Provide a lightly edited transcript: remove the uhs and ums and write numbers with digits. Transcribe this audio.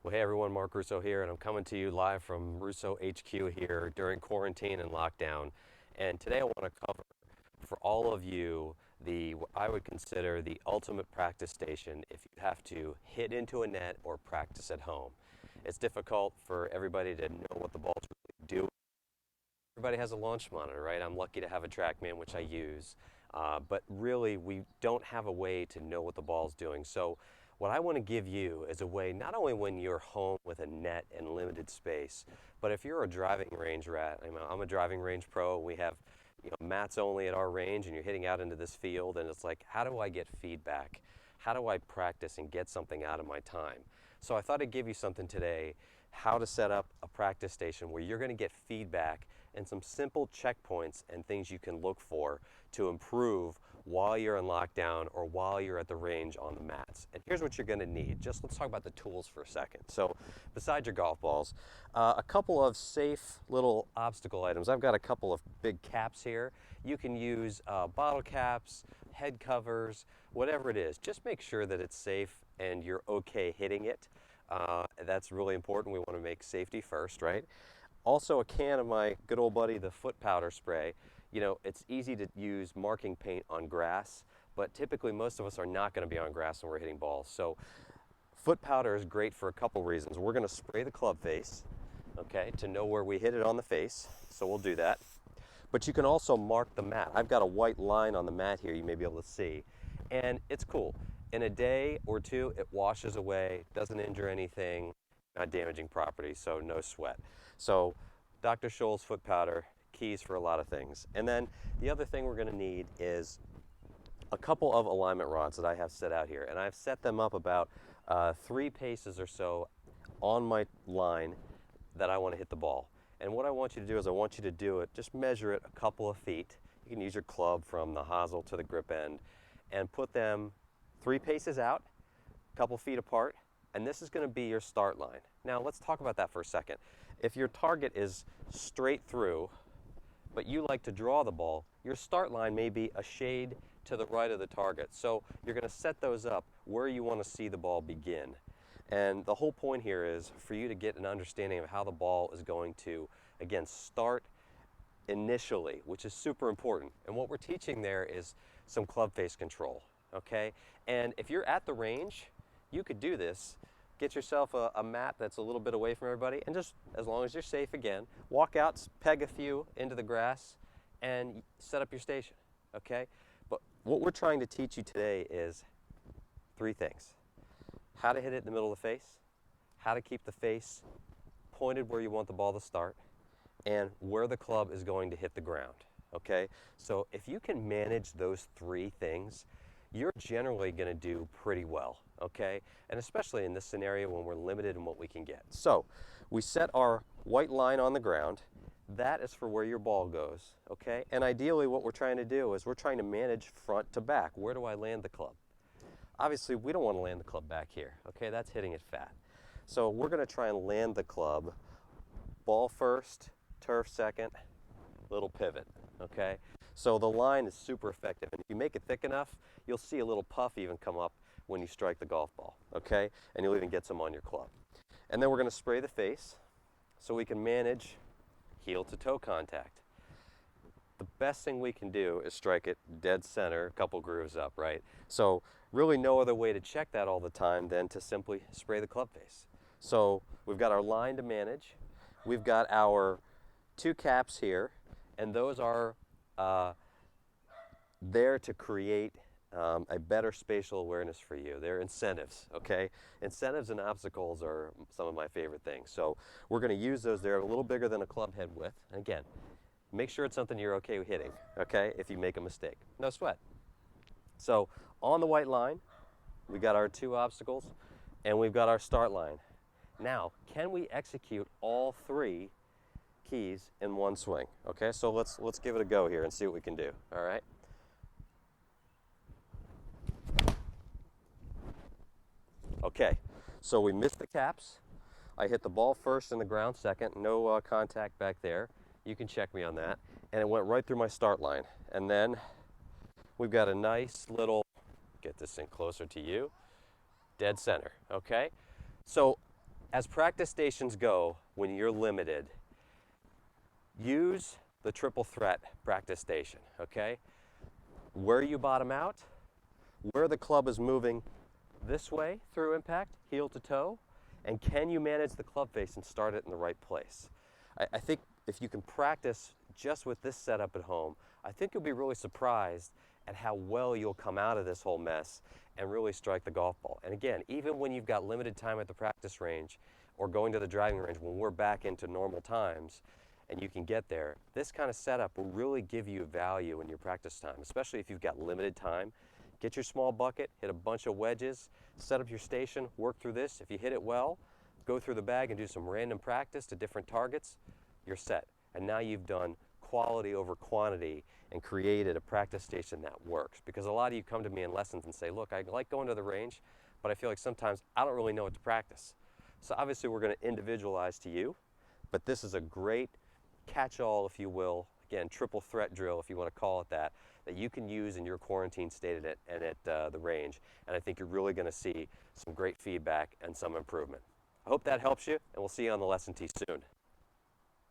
Well, hey everyone, Mark Russo here, and I'm coming to you live from Russo HQ here during quarantine and lockdown. And today I want to cover for all of you what I would consider the ultimate practice station if you have to hit into a net or practice at home. It's difficult for everybody to know what the ball's really doing. Everybody has a launch monitor, right? I'm lucky to have a TrackMan, which I use. But really, we don't have a way to know what the ball's doing. So what I want to give you is a way, not only when you're home with a net and limited space, but if you're a driving range rat. I'm a driving range pro. We have mats only at our range, and you're hitting out into this field, and it's like, how do I get feedback? How do I practice and get something out of my time? So I thought I'd give you something today, how to set up a practice station where you're going to get feedback and some simple checkpoints and things you can look for to improve while you're in lockdown or while you're at the range on the mats. And here's what you're going to need. Let's talk about the tools for a second. So besides your golf balls, a couple of safe little obstacle items. I've got a couple of big caps here. You can use bottle caps, head covers, whatever it is. Just make sure that it's safe and you're okay hitting it. That's really important. We want to make safety first, right? Also a can of my good old buddy, the foot powder spray. It's easy to use marking paint on grass, but typically most of us are not going to be on grass when we're hitting balls. So foot powder is great for a couple reasons. We're going to spray the club face, okay, to know where we hit it on the face. So we'll do that. But you can also mark the mat. I've got a white line on the mat here you may be able to see. And it's cool. In a day or two, it washes away, doesn't injure anything, not damaging property, so no sweat. So Dr. Scholl's foot powder, keys for a lot of things. And then the other thing we're going to need is a couple of alignment rods that I have set out here. And I've set them up about 3 paces or so on my line that I want to hit the ball. And what I want you to do is I want you to do it, just measure it a couple of feet. You can use your club from the hosel to the grip end and put them 3 paces out, a couple feet apart, and this is going to be your start line. Now let's talk about that for a second. If your target is straight through, but you like to draw the ball, your start line may be a shade to the right of the target. So you're going to set those up where you want to see the ball begin. And the whole point here is for you to get an understanding of how the ball is going to, again, start initially, which is super important. And what we're teaching there is some club face control, okay? And if you're at the range, you could do this. Get yourself a mat that's a little bit away from everybody, and just, as long as you're safe again, walk out, peg a few into the grass, and set up your station, okay? But what we're trying to teach you today is 3 things. How to hit it in the middle of the face, how to keep the face pointed where you want the ball to start, and where the club is going to hit the ground, okay? So if you can manage those 3 things, you're generally going to do pretty well, okay? And especially in this scenario when we're limited in what we can get. So we set our white line on the ground. That is for where your ball goes, okay? And ideally what we're trying to do is we're trying to manage front to back. Where do I land the club? Obviously we don't want to land the club back here, okay? That's hitting it fat. So we're going to try and land the club ball first, turf second, little pivot, okay? So the line is super effective, and if you make it thick enough, you'll see a little puff even come up when you strike the golf ball, okay? And you'll even get some on your club. And then we're going to spray the face so we can manage heel to toe contact. The best thing we can do is strike it dead center, a couple grooves up, right? So really no other way to check that all the time than to simply spray the club face. So we've got our line to manage. We've got our 2 caps here, and those are there to create a better spatial awareness for you. They're incentives, okay? Incentives and obstacles are some of my favorite things. So we're going to use those. They're a little bigger than a club head width. And again, make sure it's something you're okay with hitting, okay, if you make a mistake. No sweat. So on the white line, we got our 2 obstacles, and we've got our start line. Now, can we execute all 3 keys in one swing? Okay, so let's give it a go here and see what we can do, all right? Okay, so we missed the caps. I hit the ball first and the ground second, no contact back there. You can check me on that. And it went right through my start line. And then we've got a nice little, get this in closer to you, dead center, okay? So as practice stations go, when you're limited, use the triple threat practice station, okay? Where you bottom out, where the club is moving this way through impact, heel to toe, and can you manage the club face and start it in the right place? I think if you can practice just with this setup at home, I think you'll be really surprised at how well you'll come out of this whole mess and really strike the golf ball. And again, even when you've got limited time at the practice range or going to the driving range when we're back into normal times and you can get there, this kind of setup will really give you value in your practice time, especially if you've got limited time. Get your small bucket, hit a bunch of wedges, set up your station, work through this. If you hit it well, go through the bag and do some random practice to different targets, you're set. And now you've done quality over quantity and created a practice station that works. Because a lot of you come to me in lessons and say, look, I like going to the range, but I feel like sometimes I don't really know what to practice. So obviously we're going to individualize to you, but this is a great catch-all, if you will, again, triple threat drill, if you want to call it that you can use in your quarantine state and at the range. And I think you're really going to see some great feedback and some improvement. I hope that helps you, and we'll see you on the lesson tee soon.